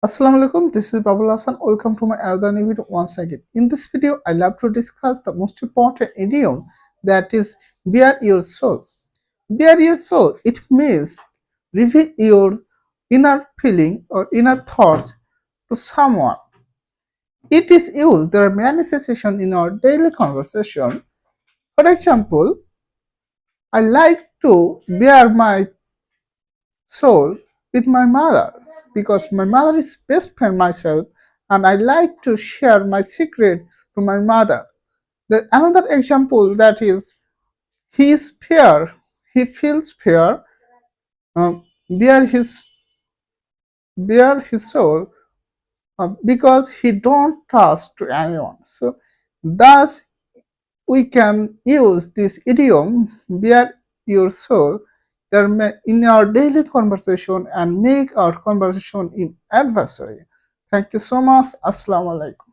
Assalamu alaikum, this is Babul Hassan. Welcome to my another new video once again. In this video, I love to discuss the most important idiom, that is bare your soul. Bare your soul, it means reveal your inner feeling or inner thoughts to someone. It is used, there are many situations in our daily conversation. For example, I like to bare my soul with my mother because my mother is best friend myself, and I like to share my secret to my mother. The another example, that is he is fear, he feels fear, bare his soul because he don't trust to anyone. So thus we can use this idiom bare your soul in our daily conversation and make our conversation in adversary. Thank you so much. Assalamu alaikum.